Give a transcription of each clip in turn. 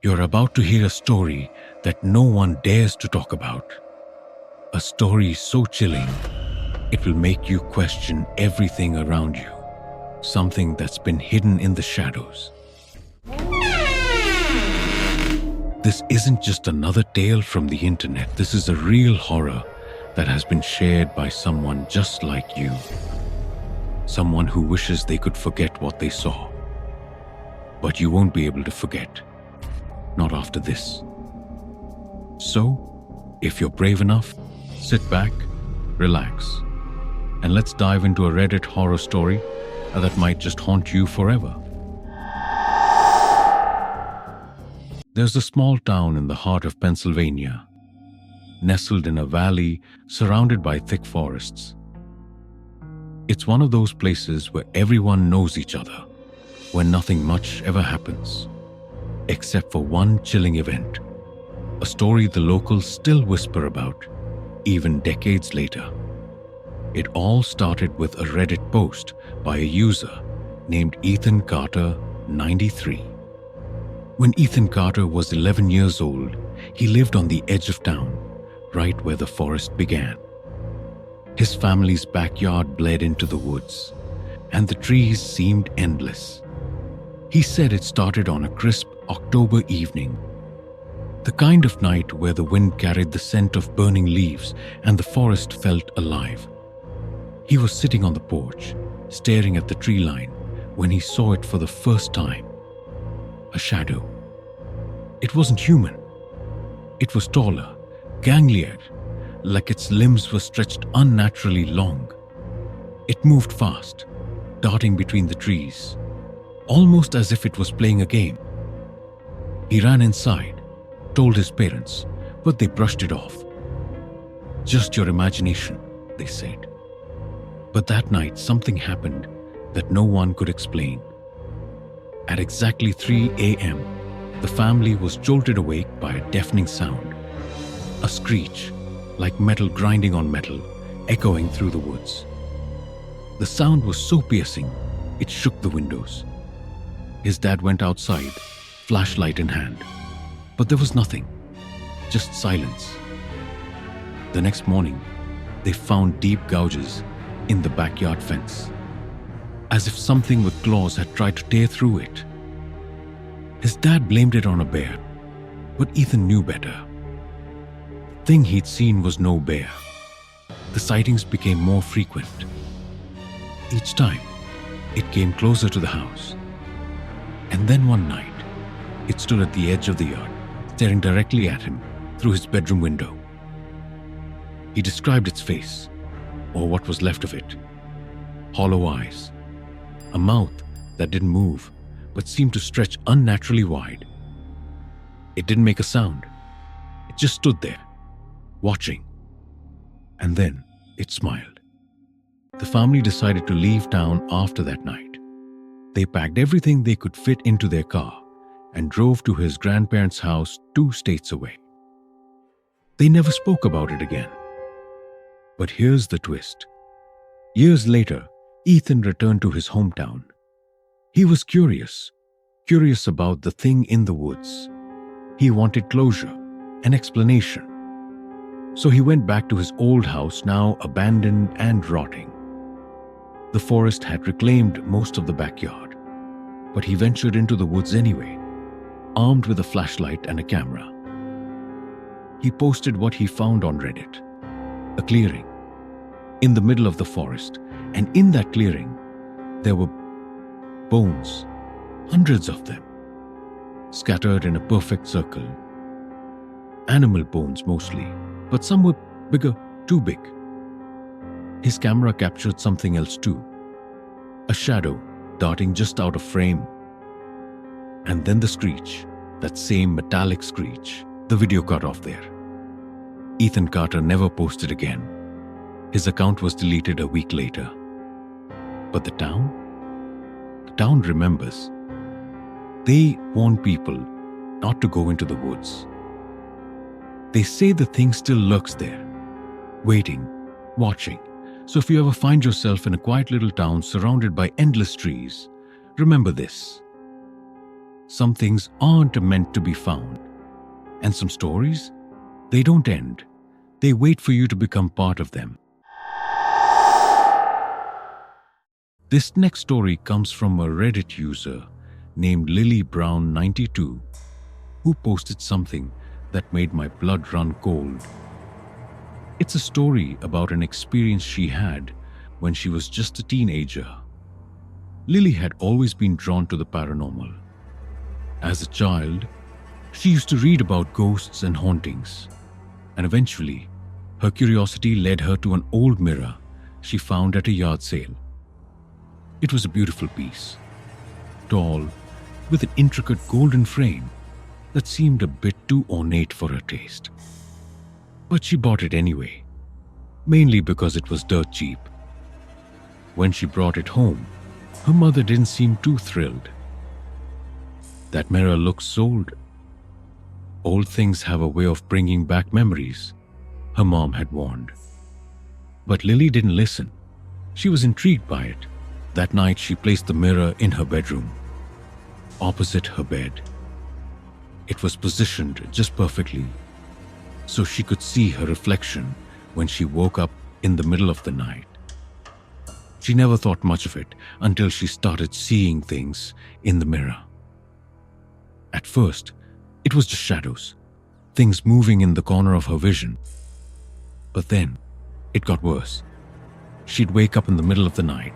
You're about to hear a story that no one dares to talk about. A story so chilling, it will make you question everything around you. Something that's been hidden in the shadows. This isn't just another tale from the internet. This is a real horror that has been shared by someone just like you. Someone who wishes they could forget what they saw. But you won't be able to forget. Not after this. So, if you're brave enough, sit back, relax, and let's dive into a Reddit horror story that might just haunt you forever. There's a small town in the heart of Pennsylvania, nestled in a valley surrounded by thick forests. It's one of those places where everyone knows each other, where nothing much ever happens, except for one chilling event, a story the locals still whisper about, even decades later. It all started with a Reddit post by a user named Ethan Carter, 93. When Ethan Carter was 11 years old, he lived on the edge of town, right where the forest began. His family's backyard bled into the woods, and the trees seemed endless. He said it started on a crisp October evening, the kind of night where the wind carried the scent of burning leaves and the forest felt alive. He was sitting on the porch, staring at the tree line, when he saw it for the first time. A shadow. It wasn't human. It was taller, ganglier, like its limbs were stretched unnaturally long. It moved fast, darting between the trees, almost as if it was playing a game. He ran inside, told his parents, but they brushed it off. Just your imagination, they said. But that night, something happened that no one could explain. At exactly 3 a.m., the family was jolted awake by a deafening sound. A screech, like metal grinding on metal, echoing through the woods. The sound was so piercing, it shook the windows. His dad went outside, flashlight in hand. But there was nothing, just silence. The next morning, they found deep gouges in the backyard fence, as if something with claws had tried to tear through it. His dad blamed it on a bear, but Ethan knew better. The thing he'd seen was no bear. The sightings became more frequent. Each time, it came closer to the house. And then one night, it stood at the edge of the yard, staring directly at him through his bedroom window. He described its face, or what was left of it. Hollow eyes, a mouth that didn't move but seemed to stretch unnaturally wide. It didn't make a sound. It just stood there, watching. And then it smiled. The family decided to leave town after that night. They packed everything they could fit into their car and drove to his grandparents' house 2 states away. They never spoke about it again. But here's the twist. Years later, Ethan returned to his hometown. He was curious about the thing in the woods. He wanted closure, an explanation. So he went back to his old house, now abandoned and rotting. The forest had reclaimed most of the backyard, but he ventured into the woods anyway, armed with a flashlight and a camera. He posted what he found on Reddit. A clearing in the middle of the forest, and in that clearing, there were bones, hundreds of them, scattered in a perfect circle. Animal bones mostly, but some were bigger, too big. His camera captured something else too, a shadow darting just out of frame. And then the screech, that same metallic screech. The video cut off there. Ethan Carter never posted again. His account was deleted a week later. But the town remembers. They warn people not to go into the woods. They say the thing still lurks there, waiting, watching. So if you ever find yourself in a quiet little town surrounded by endless trees, remember this. Some things aren't meant to be found. And some stories, they don't end. They wait for you to become part of them. This next story comes from a Reddit user named LilyBrown92, who posted something that made my blood run cold. It's a story about an experience she had when she was just a teenager. Lily had always been drawn to the paranormal. As a child, she used to read about ghosts and hauntings, and eventually, her curiosity led her to an old mirror she found at a yard sale. It was a beautiful piece, tall, with an intricate golden frame that seemed a bit too ornate for her taste. But she bought it anyway, mainly because it was dirt cheap. When she brought it home, her mother didn't seem too thrilled. "That mirror looks old. Old things have a way of bringing back memories," her mom had warned. But Lily didn't listen. She was intrigued by it. That night, she placed the mirror in her bedroom, opposite her bed. It was positioned just perfectly, so she could see her reflection when she woke up in the middle of the night. She never thought much of it until she started seeing things in the mirror. At first, it was just shadows, things moving in the corner of her vision. But then, it got worse. She'd wake up in the middle of the night,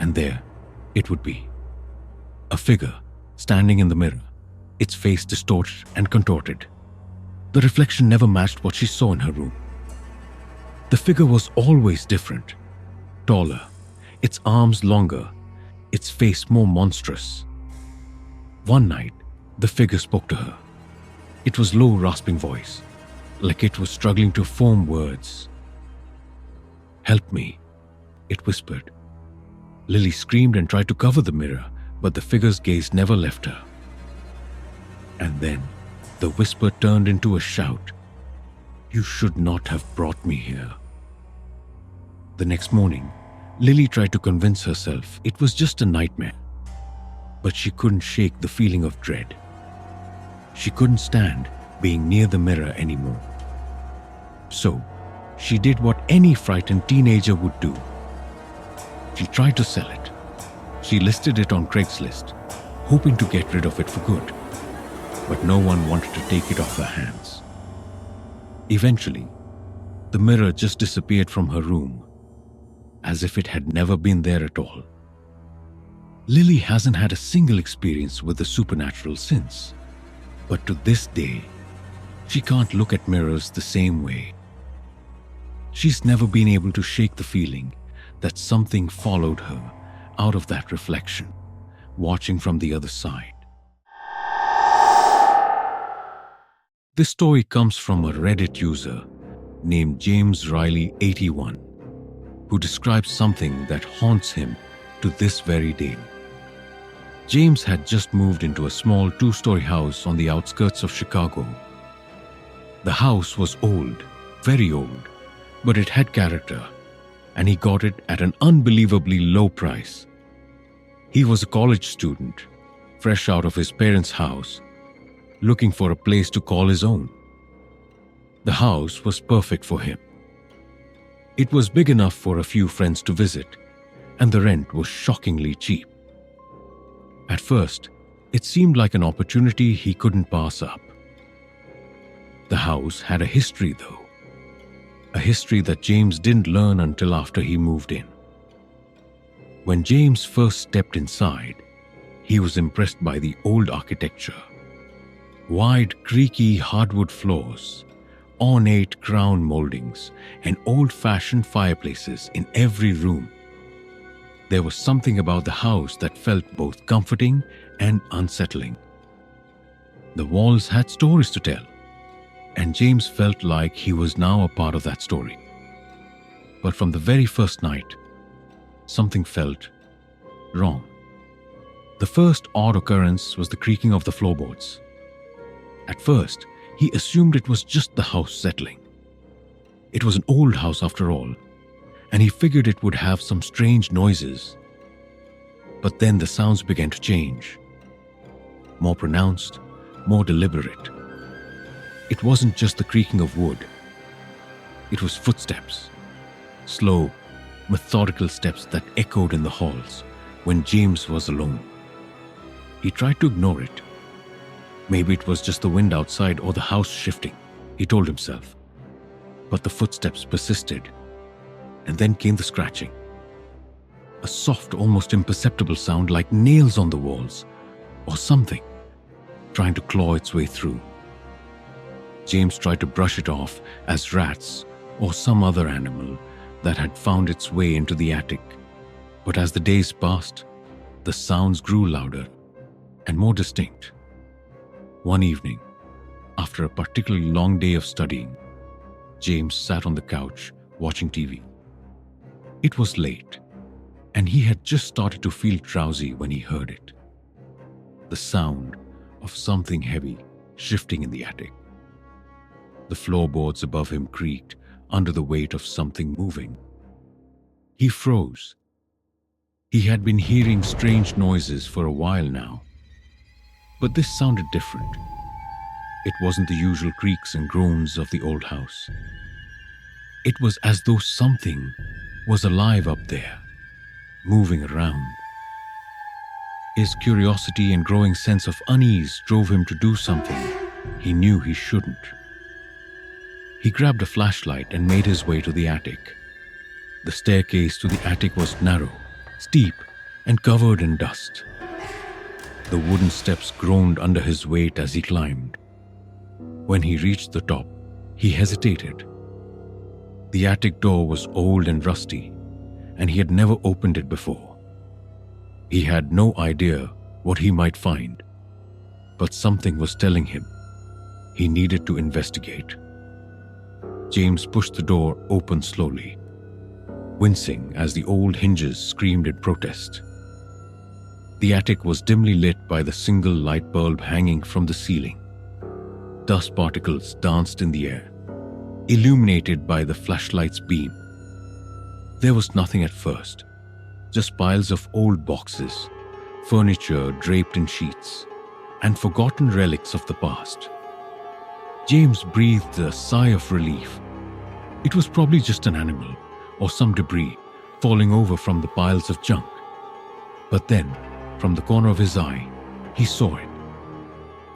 and there it would be. A figure standing in the mirror, its face distorted and contorted. The reflection never matched what she saw in her room. The figure was always different, taller, its arms longer, its face more monstrous. One night, the figure spoke to her. It was low, rasping voice, like it was struggling to form words. "Help me," it whispered. Lily screamed and tried to cover the mirror, but the figure's gaze never left her. And then, the whisper turned into a shout. "You should not have brought me here." The next morning, Lily tried to convince herself it was just a nightmare, but she couldn't shake the feeling of dread. She couldn't stand being near the mirror anymore. So, she did what any frightened teenager would do. She tried to sell it. She listed it on Craigslist, hoping to get rid of it for good, but no one wanted to take it off her hands. Eventually, the mirror just disappeared from her room, as if it had never been there at all. Lily hasn't had a single experience with the supernatural since, but to this day, she can't look at mirrors the same way. She's never been able to shake the feeling that something followed her out of that reflection, watching from the other side. This story comes from a Reddit user named James Riley81, who describes something that haunts him to this very day. James had just moved into a small 2-story house on the outskirts of Chicago. The house was old, very old, but it had character, and he got it at an unbelievably low price. He was a college student, fresh out of his parents' house, looking for a place to call his own. The house was perfect for him. It was big enough for a few friends to visit, and the rent was shockingly cheap. At first, it seemed like an opportunity he couldn't pass up. The house had a history, though. A history that James didn't learn until after he moved in. When James first stepped inside, he was impressed by the old architecture. Wide, creaky hardwood floors, ornate crown moldings, and old-fashioned fireplaces in every room. There was something about the house that felt both comforting and unsettling. The walls had stories to tell, and James felt like he was now a part of that story. But from the very first night, something felt wrong. The first odd occurrence was the creaking of the floorboards. At first, he assumed it was just the house settling. It was an old house after all, and he figured it would have some strange noises. But then the sounds began to change. more pronounced, more deliberate. It wasn't just the creaking of wood. It was footsteps, slow, methodical steps that echoed in the halls when James was alone. He tried to ignore it. Maybe it was just the wind outside or the house shifting, he told himself. But the footsteps persisted, and then came the scratching. A soft, almost imperceptible sound like nails on the walls, or something trying to claw its way through. James tried to brush it off as rats or some other animal that had found its way into the attic. But as the days passed, the sounds grew louder and more distinct. One evening, after a particularly long day of studying, James sat on the couch watching TV. It was late, and he had just started to feel drowsy when he heard it. The sound of something heavy shifting in the attic. The floorboards above him creaked under the weight of something moving. He froze. He had been hearing strange noises for a while now, but this sounded different. It wasn't the usual creaks and groans of the old house. It was as though something was alive up there, moving around. His curiosity and growing sense of unease drove him to do something he knew he shouldn't. He grabbed a flashlight and made his way to the attic. The staircase to the attic was narrow, steep, and covered in dust. The wooden steps groaned under his weight as he climbed. When he reached the top, he hesitated. The attic door was old and rusty, and he had never opened it before. He had no idea what he might find, but something was telling him he needed to investigate. James pushed the door open slowly, wincing as the old hinges screamed in protest. The attic was dimly lit by the single light bulb hanging from the ceiling. Dust particles danced in the air, illuminated by the flashlight's beam. There was nothing at first, just piles of old boxes, furniture draped in sheets, and forgotten relics of the past. James breathed a sigh of relief. It was probably just an animal or some debris falling over from the piles of junk. But then, from the corner of his eye, he saw it.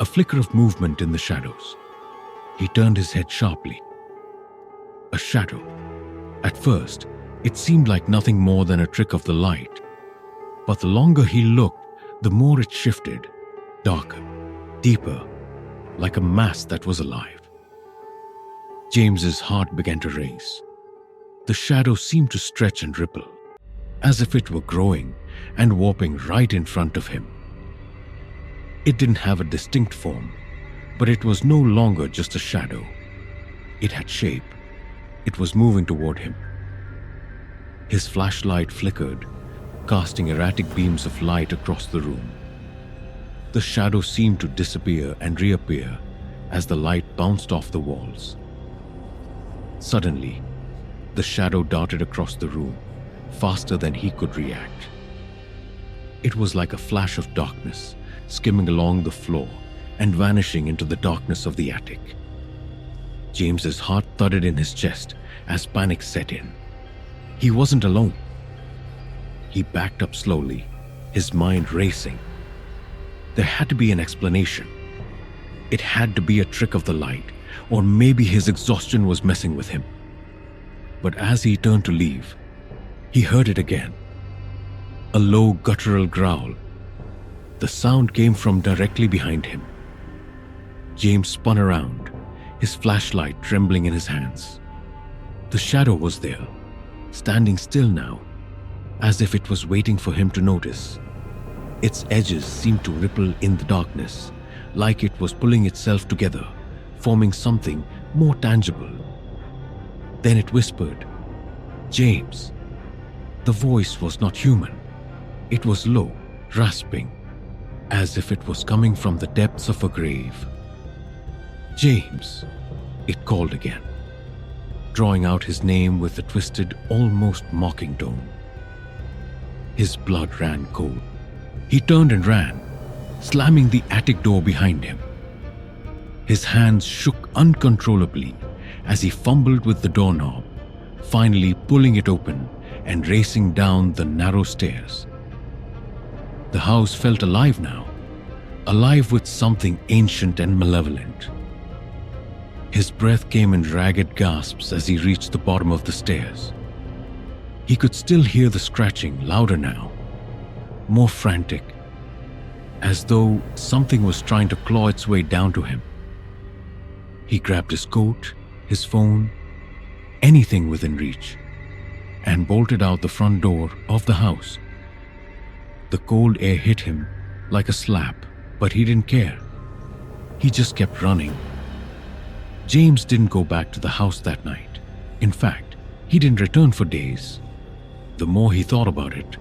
A flicker of movement in the shadows. He turned his head sharply. A shadow. At first, it seemed like nothing more than a trick of the light. But the longer he looked, the more it shifted, darker, deeper, like a mass that was alive. James's heart began to race. The shadow seemed to stretch and ripple, as if it were growing and warping right in front of him. It didn't have a distinct form, but it was no longer just a shadow. It had shape. It was moving toward him. His flashlight flickered, casting erratic beams of light across the room. The shadow seemed to disappear and reappear as the light bounced off the walls. Suddenly, the shadow darted across the room, faster than he could react. It was like a flash of darkness, skimming along the floor and vanishing into the darkness of the attic. James's heart thudded in his chest as panic set in. He wasn't alone. He backed up slowly, his mind racing. There had to be an explanation. It had to be a trick of the light, or maybe his exhaustion was messing with him. But as he turned to leave, he heard it again. A low guttural growl. The sound came from directly behind him. James spun around, his flashlight trembling in his hands. The shadow was there, standing still now, as if it was waiting for him to notice. Its edges seemed to ripple in the darkness, like it was pulling itself together, forming something more tangible. Then it whispered, "James." The voice was not human. It was low, rasping, as if it was coming from the depths of a grave. "James," it called again, drawing out his name with a twisted, almost mocking tone. His blood ran cold. He turned and ran, slamming the attic door behind him. His hands shook uncontrollably as he fumbled with the doorknob, finally pulling it open and racing down the narrow stairs. The house felt alive now, alive with something ancient and malevolent. His breath came in ragged gasps as he reached the bottom of the stairs. He could still hear the scratching, louder now, more frantic, as though something was trying to claw its way down to him. He grabbed his coat, his phone, anything within reach, and bolted out the front door of the house. The cold air hit him like a slap, but he didn't care. He just kept running. James didn't go back to the house that night. In fact, he didn't return for days. The more he thought about it,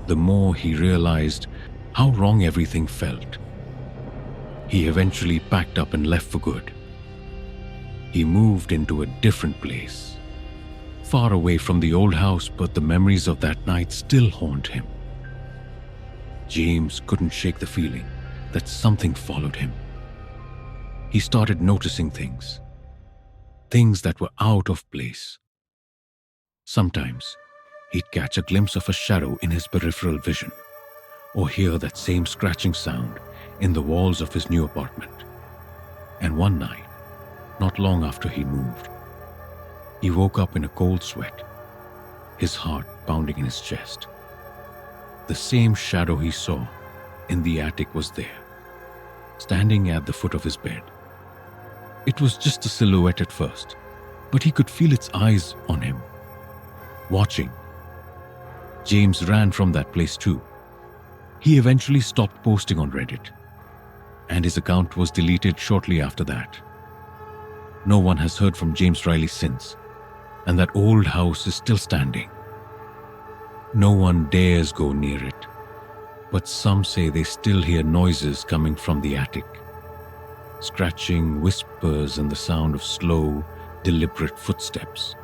the more he realized how wrong everything felt. He eventually packed up and left for good. He moved into a different place, far away from the old house, but the memories of that night still haunt him. James couldn't shake the feeling that something followed him. He started noticing things that were out of place. Sometimes he'd catch a glimpse of a shadow in his peripheral vision, or hear that same scratching sound in the walls of his new apartment. And one night, not long after he moved, he woke up in a cold sweat, his heart pounding in his chest. The same shadow he saw in the attic was there, standing at the foot of his bed. It was just a silhouette at first, but he could feel its eyes on him, watching. James ran from that place too. He eventually stopped posting on Reddit, and his account was deleted shortly after that. No one has heard from James Riley since, and that old house is still standing. No one dares go near it, but some say they still hear noises coming from the attic. Scratching, whispers, and the sound of slow, deliberate footsteps